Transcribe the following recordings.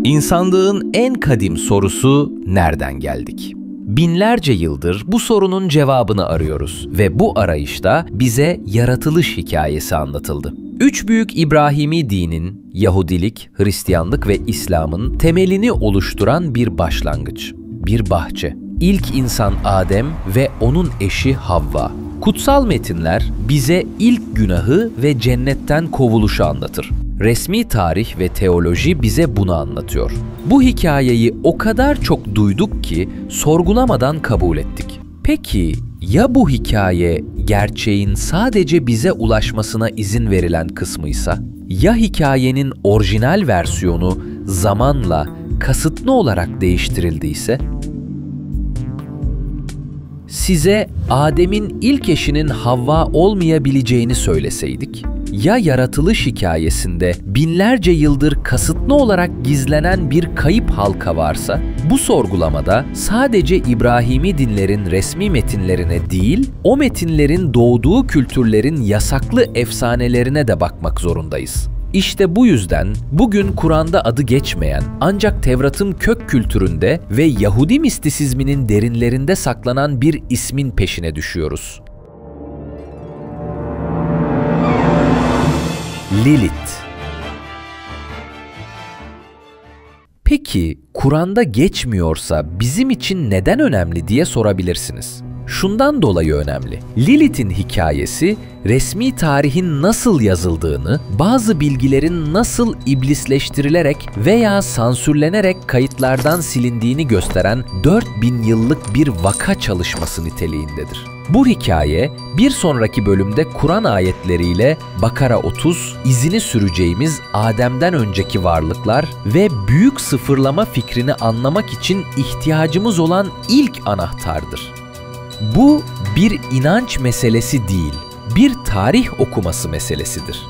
İnsanlığın en kadim sorusu nereden geldik? Binlerce yıldır bu sorunun cevabını arıyoruz ve bu arayışta bize yaratılış hikayesi anlatıldı. Üç büyük İbrahimi dinin, Yahudilik, Hristiyanlık ve İslam'ın temelini oluşturan bir başlangıç, bir bahçe. İlk insan Adem ve onun eşi Havva. Kutsal metinler bize ilk günahı ve cennetten kovuluşu anlatır. Resmi tarih ve teoloji bize bunu anlatıyor. Bu hikayeyi o kadar çok duyduk ki sorgulamadan kabul ettik. Peki ya bu hikaye gerçeğin sadece bize ulaşmasına izin verilen kısmıysa? Ya hikayenin orijinal versiyonu zamanla kasıtlı olarak değiştirildiyse? Size Adem'in ilk eşinin Havva olmayabileceğini söyleseydik, ya yaratılış hikayesinde binlerce yıldır kasıtlı olarak gizlenen bir kayıp halka varsa, bu sorgulamada sadece İbrahimi dinlerin resmi metinlerine değil, o metinlerin doğduğu kültürlerin yasaklı efsanelerine de bakmak zorundayız. İşte bu yüzden bugün Kur'an'da adı geçmeyen ancak Tevrat'ın kök kültüründe ve Yahudi mistisizminin derinlerinde saklanan bir ismin peşine düşüyoruz. Lilith. Peki Kur'an'da geçmiyorsa bizim için neden önemli diye sorabilirsiniz. Şundan dolayı önemli. Lilith'in hikayesi, resmi tarihin nasıl yazıldığını, bazı bilgilerin nasıl iblisleştirilerek veya sansürlenerek kayıtlardan silindiğini gösteren 4000 yıllık bir vaka çalışması niteliğindedir. Bu hikaye, bir sonraki bölümde Kur'an ayetleriyle Bakara 30, izini süreceğimiz Adem'den önceki varlıklar ve büyük sıfırlama fikrini anlamak için ihtiyacımız olan ilk anahtardır. Bu bir inanç meselesi değil, bir tarih okuması meselesidir.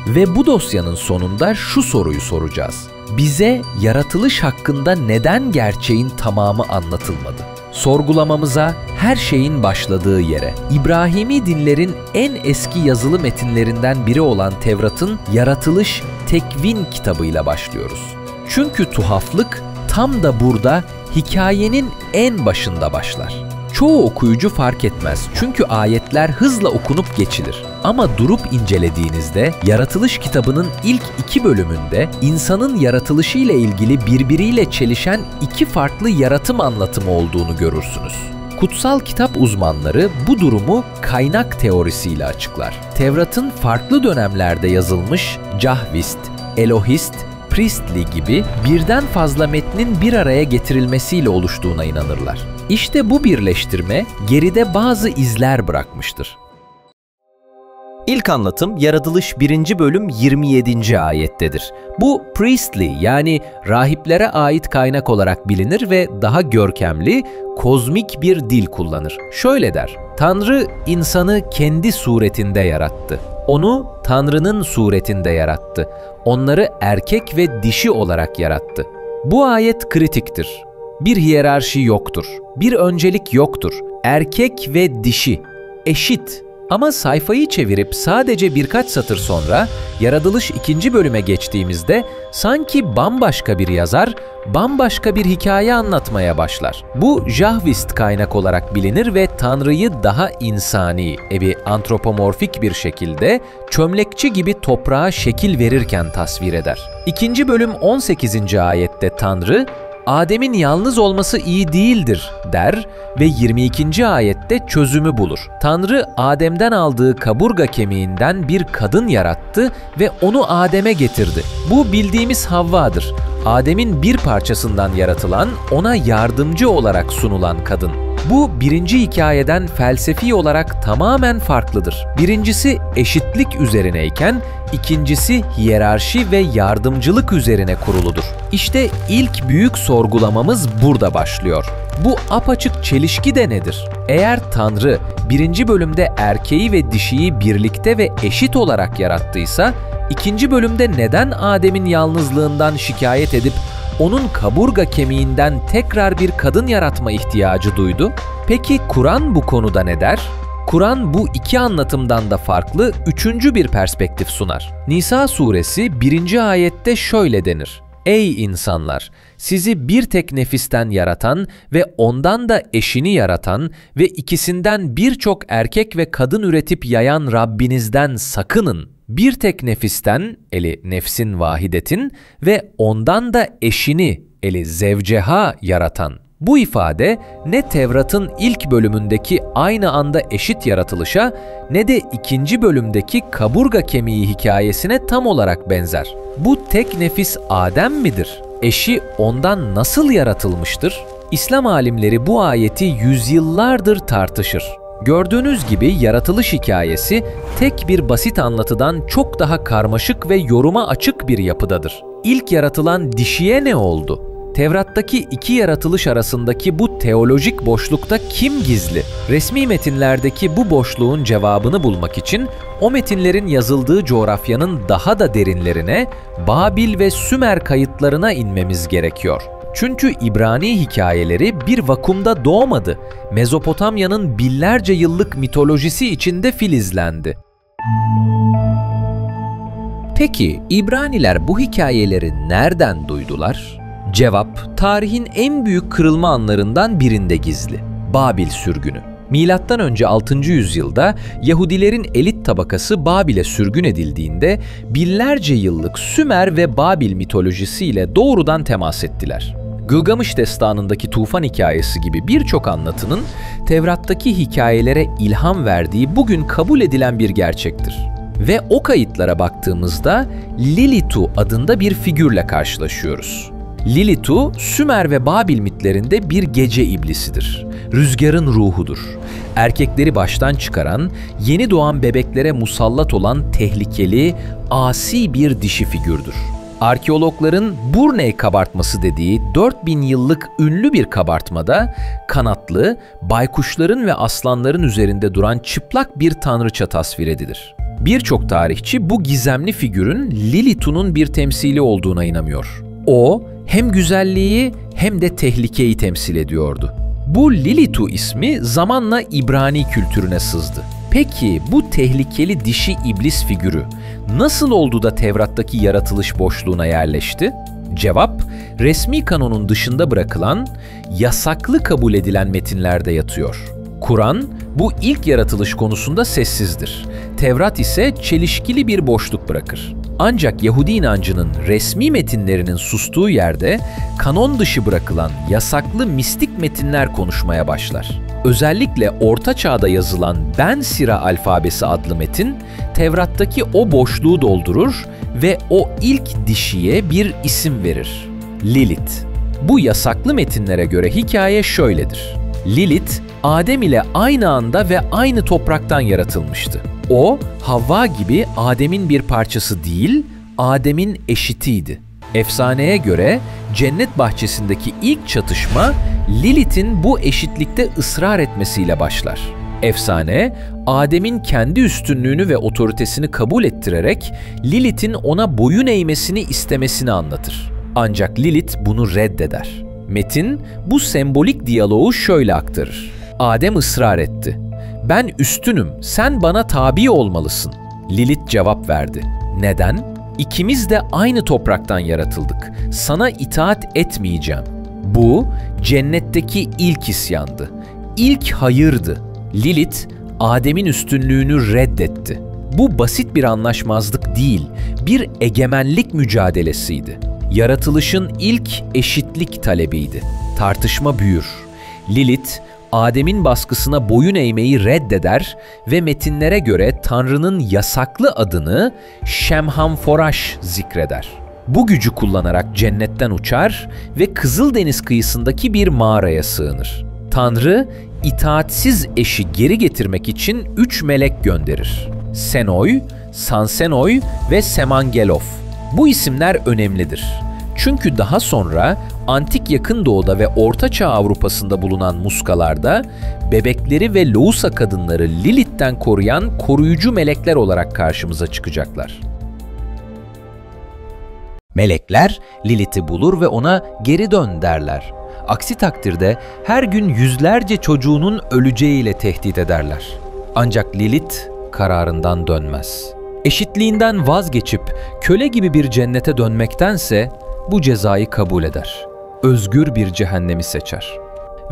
Ve bu dosyanın sonunda şu soruyu soracağız. Bize yaratılış hakkında neden gerçeğin tamamı anlatılmadı? Sorgulamamıza her şeyin başladığı yere, İbrahimi dinlerin en eski yazılı metinlerinden biri olan Tevrat'ın Yaratılış Tekvin kitabıyla başlıyoruz. Çünkü tuhaflık tam da burada hikayenin en başında başlar. Çoğu okuyucu fark etmez çünkü ayetler hızla okunup geçilir. Ama durup incelediğinizde Yaratılış kitabının ilk 2 bölümünde insanın yaratılışı ile ilgili birbiriyle çelişen 2 farklı yaratım anlatımı olduğunu görürsünüz. Kutsal kitap uzmanları bu durumu kaynak teorisiyle açıklar. Tevrat'ın farklı dönemlerde yazılmış Cahvist, Elohist, Priestli gibi birden fazla metnin bir araya getirilmesiyle oluştuğuna inanırlar. İşte bu birleştirme geride bazı izler bırakmıştır. İlk anlatım Yaratılış 1. bölüm 27. ayettedir. Bu priestly yani rahiplere ait kaynak olarak bilinir ve daha görkemli, kozmik bir dil kullanır. Şöyle der: Tanrı insanı kendi suretinde yarattı. Onu Tanrı'nın suretinde yarattı. Onları erkek ve dişi olarak yarattı. Bu ayet kritiktir. Bir hiyerarşi yoktur. Bir öncelik yoktur. Erkek ve dişi eşit. Ama sayfayı çevirip sadece birkaç satır sonra Yaratılış 2. bölüme geçtiğimizde sanki bambaşka bir yazar, bambaşka bir hikaye anlatmaya başlar. Bu Jahvist kaynak olarak bilinir ve Tanrı'yı daha insani, antropomorfik bir şekilde çömlekçi gibi toprağa şekil verirken tasvir eder. 2. bölüm 18. ayette Tanrı, Adem'in yalnız olması iyi değildir der ve 22. ayette çözümü bulur. Tanrı Adem'den aldığı kaburga kemiğinden bir kadın yarattı ve onu Adem'e getirdi. Bu bildiğimiz Havva'dır. Adem'in bir parçasından yaratılan, ona yardımcı olarak sunulan kadın. Bu birinci hikayeden felsefi olarak tamamen farklıdır. Birincisi eşitlik üzerineyken, ikincisi hiyerarşi ve yardımcılık üzerine kuruludur. İşte ilk büyük sorgulamamız burada başlıyor. Bu apaçık çelişki de nedir? Eğer Tanrı 1. bölümde erkeği ve dişiyi birlikte ve eşit olarak yarattıysa, 2. bölümde neden Adem'in yalnızlığından şikayet edip onun kaburga kemiğinden tekrar bir kadın yaratma ihtiyacı duydu? Peki Kur'an bu konuda ne der? Kur'an bu iki anlatımdan da farklı üçüncü bir perspektif sunar. Nisa suresi 1. ayette şöyle denir: Ey insanlar! Sizi bir tek nefisten yaratan ve ondan da eşini yaratan ve ikisinden birçok erkek ve kadın üretip yayan Rabbinizden sakının. Bir tek nefisten, eli nefsin vahidetin ve ondan da eşini, eli zevceha yaratan. Bu ifade ne Tevrat'ın ilk bölümündeki aynı anda eşit yaratılışa ne de ikinci bölümdeki kaburga kemiği hikayesine tam olarak benzer. Bu tek nefis Adem midir? Eşi ondan nasıl yaratılmıştır? İslam alimleri bu ayeti yüzyıllardır tartışır. Gördüğünüz gibi yaratılış hikayesi tek bir basit anlatıdan çok daha karmaşık ve yoruma açık bir yapıdadır. İlk yaratılan dişiye ne oldu? Tevrat'taki iki yaratılış arasındaki bu teolojik boşlukta kim gizli? Resmi metinlerdeki bu boşluğun cevabını bulmak için o metinlerin yazıldığı coğrafyanın daha da derinlerine, Babil ve Sümer kayıtlarına inmemiz gerekiyor. Çünkü İbrani hikayeleri bir vakumda doğmadı. Mezopotamya'nın binlerce yıllık mitolojisi içinde filizlendi. Peki İbraniler bu hikayeleri nereden duydular? Cevap, tarihin en büyük kırılma anlarından birinde gizli. Babil sürgünü. Milattan önce 6. yüzyılda Yahudilerin elit tabakası Babil'e sürgün edildiğinde binlerce yıllık Sümer ve Babil mitolojisiyle doğrudan temas ettiler. Gılgamış destanındaki tufan hikayesi gibi birçok anlatının Tevrat'taki hikayelere ilham verdiği bugün kabul edilen bir gerçektir. Ve o kayıtlara baktığımızda Lilitu adında bir figürle karşılaşıyoruz. Lilitu, Sümer ve Babil mitlerinde bir gece iblisidir. Rüzgarın ruhudur. Erkekleri baştan çıkaran, yeni doğan bebeklere musallat olan tehlikeli, asi bir dişi figürdür. Arkeologların Burney kabartması dediği 4000 yıllık ünlü bir kabartmada kanatlı, baykuşların ve aslanların üzerinde duran çıplak bir tanrıça tasvir edilir. Birçok tarihçi bu gizemli figürün Lilitu'nun bir temsili olduğuna inanıyor. O, hem güzelliği hem de tehlikeyi temsil ediyordu. Bu Lilitu ismi zamanla İbrani kültürüne sızdı. Peki bu tehlikeli dişi iblis figürü nasıl oldu da Tevrat'taki yaratılış boşluğuna yerleşti? Cevap, resmi kanonun dışında bırakılan, yasaklı kabul edilen metinlerde yatıyor. Kur'an, bu ilk yaratılış konusunda sessizdir. Tevrat ise çelişkili bir boşluk bırakır. Ancak Yahudi inancının resmi metinlerinin sustuğu yerde kanon dışı bırakılan yasaklı mistik metinler konuşmaya başlar. Özellikle Orta Çağ'da yazılan Ben Sira alfabesi adlı metin, Tevrat'taki o boşluğu doldurur ve o ilk dişiye bir isim verir. Lilith. Bu yasaklı metinlere göre hikaye şöyledir. Lilith, Adem ile aynı anda ve aynı topraktan yaratılmıştı. O, Havva gibi Adem'in bir parçası değil, Adem'in eşitiydi. Efsaneye göre cennet bahçesindeki ilk çatışma Lilith'in bu eşitlikte ısrar etmesiyle başlar. Efsane, Adem'in kendi üstünlüğünü ve otoritesini kabul ettirerek Lilith'in ona boyun eğmesini istemesini anlatır. Ancak Lilith bunu reddeder. Metin bu sembolik diyaloğu şöyle aktarır. Adem ısrar etti. Ben üstünüm, sen bana tabi olmalısın. Lilith cevap verdi. Neden? İkimiz de aynı topraktan yaratıldık. Sana itaat etmeyeceğim. Bu, cennetteki ilk isyandı. İlk hayırdı. Lilith, Adem'in üstünlüğünü reddetti. Bu basit bir anlaşmazlık değil, bir egemenlik mücadelesiydi. Yaratılışın ilk eşitlik talebiydi. Tartışma büyür. Lilith, Adem'in baskısına boyun eğmeyi reddeder ve metinlere göre Tanrı'nın yasaklı adını Şemhamforaş zikreder. Bu gücü kullanarak cennetten uçar ve Kızıldeniz kıyısındaki bir mağaraya sığınır. Tanrı, itaatsiz eşi geri getirmek için 3 melek gönderir. Senoy, Sansenoy ve Semangelof. Bu isimler önemlidir. Çünkü daha sonra Antik Yakın Doğu'da ve Orta Çağ Avrupa'sında bulunan muskalarda bebekleri ve loğusa kadınları Lilith'ten koruyan koruyucu melekler olarak karşımıza çıkacaklar. Melekler Lilith'i bulur ve ona geri dön derler. Aksi takdirde her gün yüzlerce çocuğunun öleceğiyle tehdit ederler. Ancak Lilith kararından dönmez. Eşitliğinden vazgeçip köle gibi bir cennete dönmektense bu cezayı kabul eder. Özgür bir cehennemi seçer.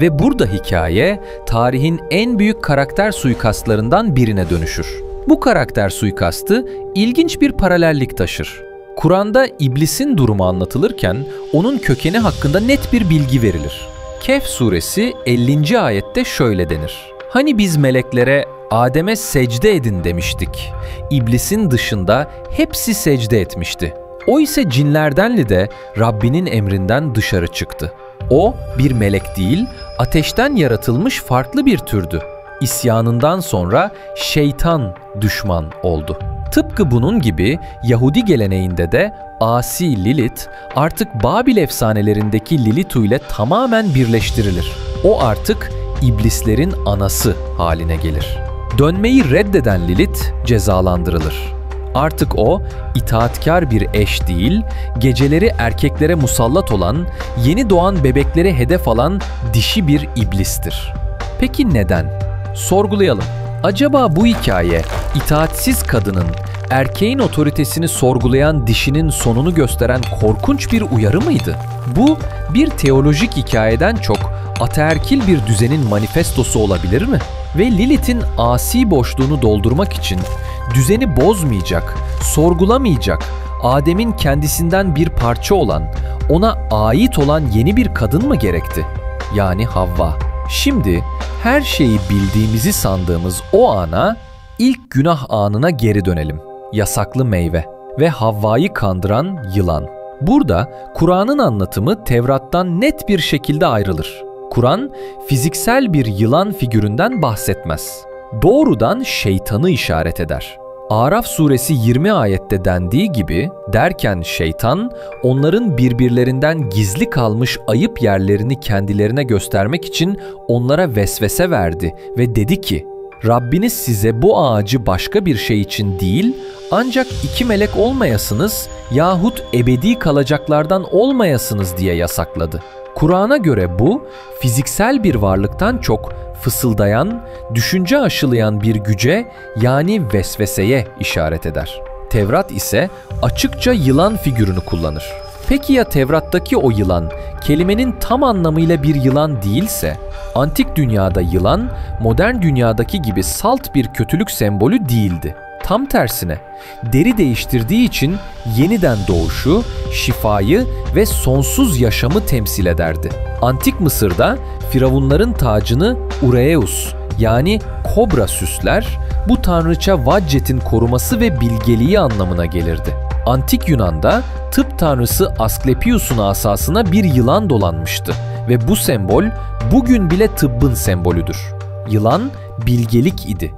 Ve burada hikaye tarihin en büyük karakter suikastlarından birine dönüşür. Bu karakter suikastı ilginç bir paralellik taşır. Kur'an'da iblisin durumu anlatılırken onun kökeni hakkında net bir bilgi verilir. Kehf suresi 50. ayette şöyle denir: Hani biz meleklere Adem'e secde edin demiştik. İblisin dışında hepsi secde etmişti. O ise cinlerdenli de Rabbinin emrinden dışarı çıktı. O bir melek değil, ateşten yaratılmış farklı bir türdü. İsyanından sonra şeytan düşman oldu. Tıpkı bunun gibi Yahudi geleneğinde de asi Lilith artık Babil efsanelerindeki Lilithu ile tamamen birleştirilir. O artık iblislerin anası haline gelir. Dönmeyi reddeden Lilith cezalandırılır. Artık o itaatkar bir eş değil, geceleri erkeklere musallat olan, yeni doğan bebekleri hedef alan dişi bir iblistir. Peki neden? Sorgulayalım. Acaba bu hikaye itaatsiz kadının, erkeğin otoritesini sorgulayan dişinin sonunu gösteren korkunç bir uyarı mıydı? Bu bir teolojik hikayeden çok ataerkil bir düzenin manifestosu olabilir mi? Ve Lilith'in asi boşluğunu doldurmak için düzeni bozmayacak, sorgulamayacak, Adem'in kendisinden bir parça olan, ona ait olan yeni bir kadın mı gerekti? Yani Havva. Şimdi her şeyi bildiğimizi sandığımız o ana, ilk günah anına geri dönelim. Yasaklı meyve ve Havva'yı kandıran yılan. Burada Kur'an'ın anlatımı Tevrat'tan net bir şekilde ayrılır. Kur'an fiziksel bir yılan figüründen bahsetmez. Doğrudan şeytanı işaret eder. Araf suresi 20 ayette dendiği gibi derken şeytan onların birbirlerinden gizli kalmış ayıp yerlerini kendilerine göstermek için onlara vesvese verdi ve dedi ki: Rabbiniz size bu ağacı başka bir şey için değil, ancak iki melek olmayasınız yahut ebedi kalacaklardan olmayasınız diye yasakladı. Kur'an'a göre bu, fiziksel bir varlıktan çok fısıldayan, düşünce aşılayan bir güce yani vesveseye işaret eder. Tevrat ise açıkça yılan figürünü kullanır. Peki ya Tevrat'taki o yılan, kelimenin tam anlamıyla bir yılan değilse, antik dünyada yılan, modern dünyadaki gibi salt bir kötülük sembolü değildi. Tam tersine, deri değiştirdiği için yeniden doğuşu, şifayı ve sonsuz yaşamı temsil ederdi. Antik Mısır'da firavunların tacını Ureus yani kobra süsler, bu tanrıça Vadjet'in koruması ve bilgeliği anlamına gelirdi. Antik Yunan'da tıp tanrısı Asklepios'un asasına bir yılan dolanmıştı ve bu sembol bugün bile tıbbın sembolüdür. Yılan bilgelik idi.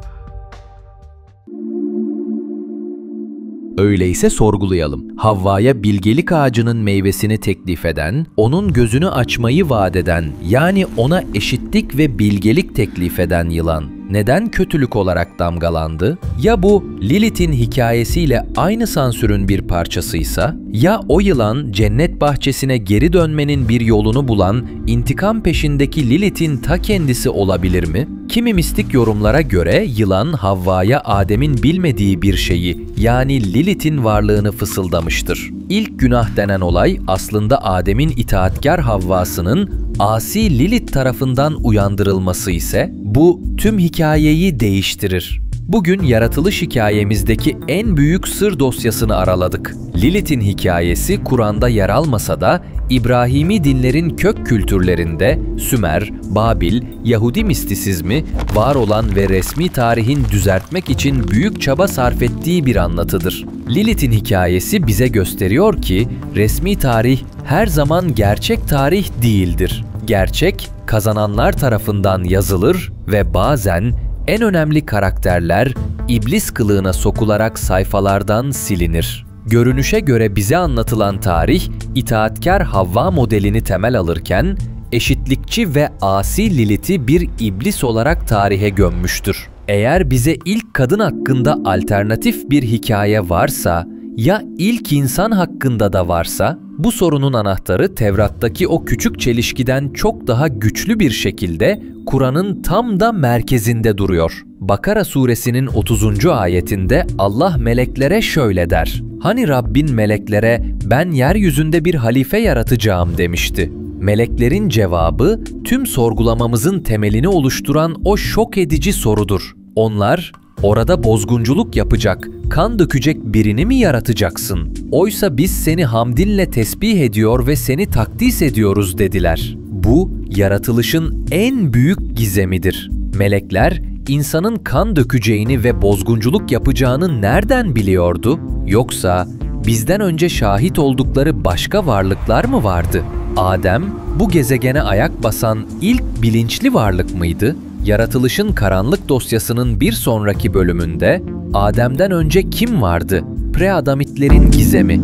Öyleyse sorgulayalım. Havva'ya bilgelik ağacının meyvesini teklif eden, onun gözünü açmayı vaat eden, yani ona eşitlik ve bilgelik teklif eden yılan neden kötülük olarak damgalandı? Ya bu Lilith'in hikayesiyle aynı sansürün bir parçasıysa? Ya o yılan cennet bahçesine geri dönmenin bir yolunu bulan intikam peşindeki Lilith'in ta kendisi olabilir mi? Kimi mistik yorumlara göre yılan Havva'ya Adem'in bilmediği bir şeyi, yani Lilith'in varlığını fısıldamıştır. İlk günah denen olay aslında Adem'in itaatkar Havva'sının asi Lilith tarafından uyandırılması ise bu tüm hikayeyi değiştirir. Bugün yaratılış hikayemizdeki en büyük sır dosyasını araladık. Lilith'in hikayesi Kur'an'da yer almasa da İbrahimi dinlerin kök kültürlerinde Sümer, Babil, Yahudi mistisizmi var olan ve resmi tarihin düzeltmek için büyük çaba sarf ettiği bir anlatıdır. Lilith'in hikayesi bize gösteriyor ki resmi tarih her zaman gerçek tarih değildir. Gerçek kazananlar tarafından yazılır ve bazen en önemli karakterler iblis kılığına sokularak sayfalardan silinir. Görünüşe göre bize anlatılan tarih, itaatkar Havva modelini temel alırken, eşitlikçi ve asi Lilith'i bir iblis olarak tarihe gömmüştür. Eğer bize ilk kadın hakkında alternatif bir hikaye varsa, Ya ilk insan hakkında da varsa? Bu sorunun anahtarı Tevrat'taki o küçük çelişkiden çok daha güçlü bir şekilde Kur'an'ın tam da merkezinde duruyor. Bakara suresinin 30. ayetinde Allah meleklere şöyle der: "Hani Rabbin meleklere ben yeryüzünde bir halife yaratacağım demişti." Meleklerin cevabı tüm sorgulamamızın temelini oluşturan o şok edici sorudur. Onlar, "Orada bozgunculuk yapacak, kan dökecek birini mi yaratacaksın? Oysa biz seni hamdinle tesbih ediyor ve seni takdis ediyoruz," dediler. Bu, yaratılışın en büyük gizemidir. Melekler, insanın kan dökeceğini ve bozgunculuk yapacağını nereden biliyordu? Yoksa bizden önce şahit oldukları başka varlıklar mı vardı? Adem, bu gezegene ayak basan ilk bilinçli varlık mıydı? Yaratılışın karanlık dosyasının bir sonraki bölümünde Adem'den önce kim vardı? Preadamitlerin gizemi.